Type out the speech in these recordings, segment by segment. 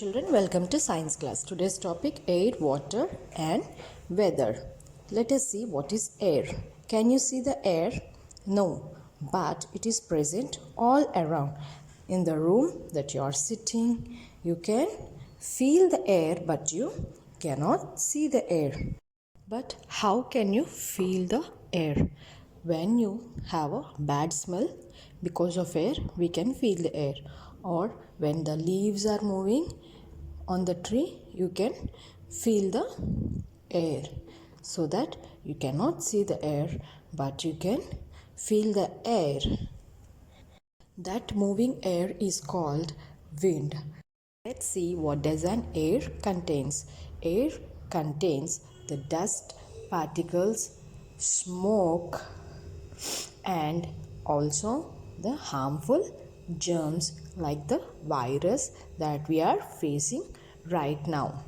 children, welcome to science class. Today's topic air, water and weather. Let us see what is air. Can you see the air? No, but it is present all around. In the room that you are sitting, you can feel the air but you cannot see the air. But how can you feel the air? When you have a bad smell because of air, we can feel the air. Or when the leaves are moving on the tree, you can feel the air. So that you cannot see the air, but you can feel the air. That moving air is called wind. Let's see what does an air contains. Air contains the dust, particles, smoke and also the harmful germs like the virus that we are facing right now.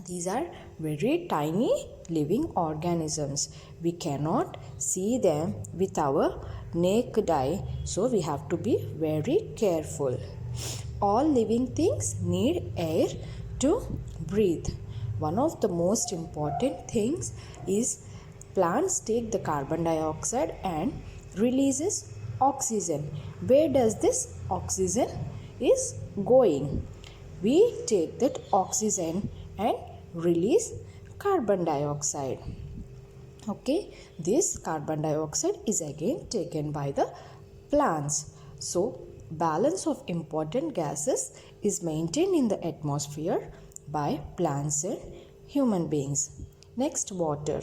These are very tiny living organisms. We cannot see them with our naked eye, so we have to be very careful. All living things need air to breathe. One of the most important things is plants take the carbon dioxide and releases oxygen. Where does this oxygen is going? We take that oxygen and release carbon dioxide. Okay, this carbon dioxide is again taken by the plants. So, balance of important gases is maintained in the atmosphere by plants and human beings. Next, water.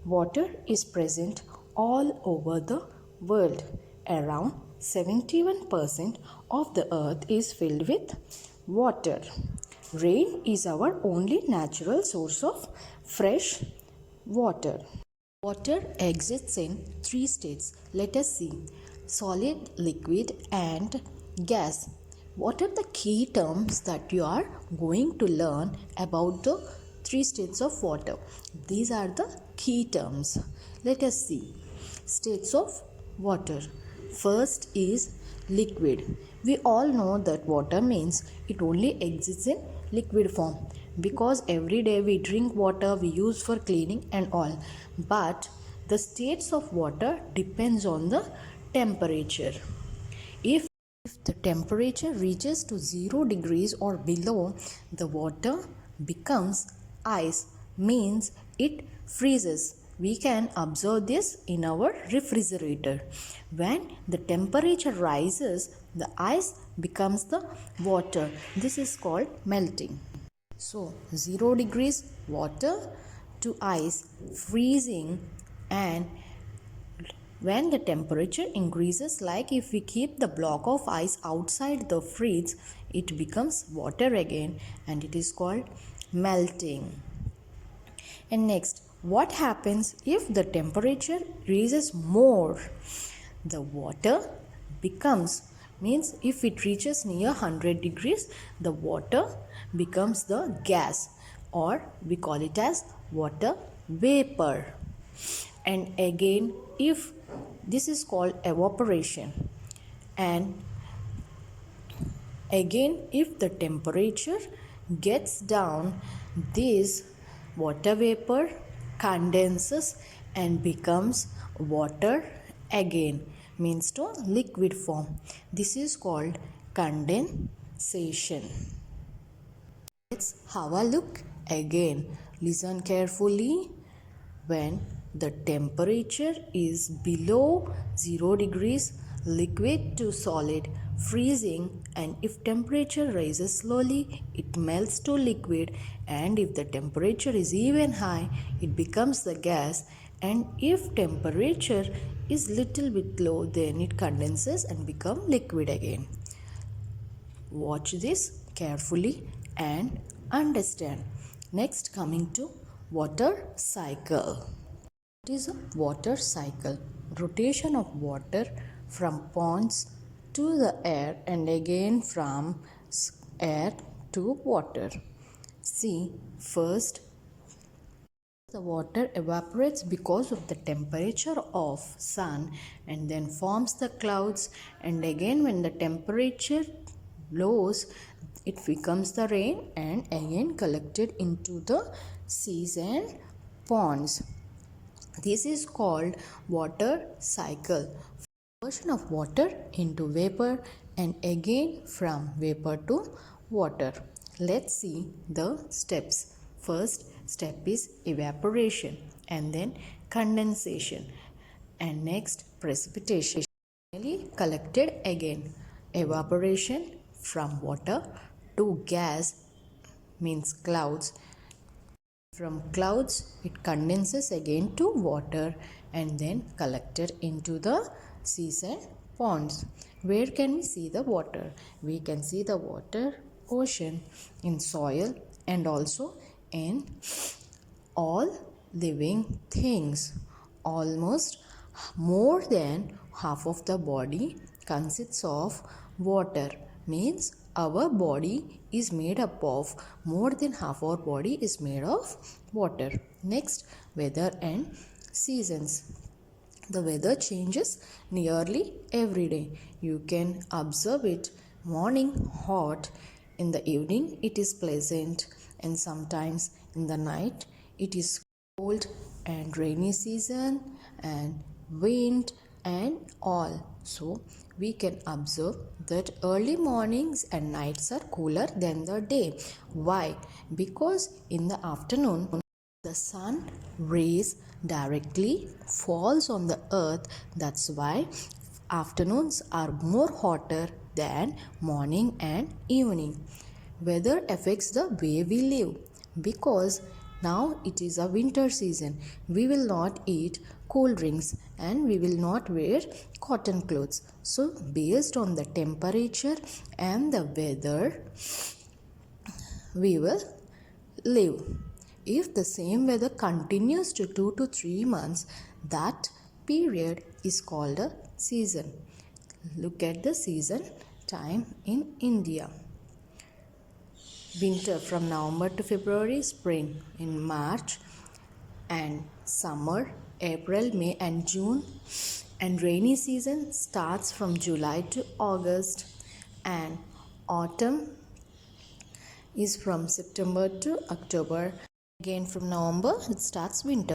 Water is present all over the world. Around 71% of the earth is filled with water. Rain is our only natural source of fresh water. Water exists in three states. Let us see: solid, liquid and gas. What are the key terms that you are going to learn about the three states of water? These are the key terms. Let us see. States of water. First is liquid. We all know that water means it only exists in liquid form, because every day we drink water, we use for cleaning and all. But the states of water depends on the temperature. If the temperature reaches to 0 degrees or below, the water becomes ice, means it freezes. We can observe this in our refrigerator. When the temperature rises, the ice becomes the water. This is called melting. So 0 degrees water to ice, freezing, and when the temperature increases, like if we keep the block of ice outside the fridge, it becomes water again and it is called melting. And next, what happens if the temperature rises more? The water becomes, means if it reaches near 100 degrees, the water becomes the gas, or we call it as water vapor. And again, if this is called evaporation. And again, if the temperature gets down, this water vapor condenses and becomes water again, means to liquid form. This is called condensation. Let's have a look again. Listen carefully. When the temperature is below 0 degrees, liquid to solid, freezing, and if temperature rises slowly, it melts to liquid, and if the temperature is even high, it becomes the gas, and if temperature is little bit low, then it condenses and become liquid again. Watch this carefully and understand. Next, coming to water cycle. It is a water cycle. Rotation of water from ponds to the air and again from air to water. See, first the water evaporates because of the temperature of sun and then forms the clouds, and again when the temperature lows, it becomes the rain and again collected into the seas and ponds. This is called water cycle. Conversion of water into vapor and again from vapor to water. Let's see the steps. First step is evaporation and then condensation and next precipitation. Finally collected again. Evaporation from water to gas means clouds. From clouds, it condenses again to water and then collected into the seas and ponds. Where can we see the water? We can see the water ocean, in soil and also in all living things. Almost more than half of the body consists of water, means our body is made up of more than half our body is made of water. Next, weather and seasons. The weather changes nearly every day. You can observe it. Morning hot, in the evening it is pleasant, and sometimes in the night it is cold and rainy season and wind and all. So we can observe that early mornings and nights are cooler than the day. Why? Because in the afternoon the sun rays directly falls on the earth. That's why afternoons are more hotter than morning and evening. Weather affects the way we live because now it is a winter season. We will not eat cold drinks and we will not wear cotton clothes. So based on the temperature and the weather, we will live. If the same weather continues to 2 to 3 months, that period is called a season. Look at the season time in India. Winter from November to February, spring in March, and summer April, May and June, and rainy season starts from July to August, and autumn is from September to October. Again from November it starts winter.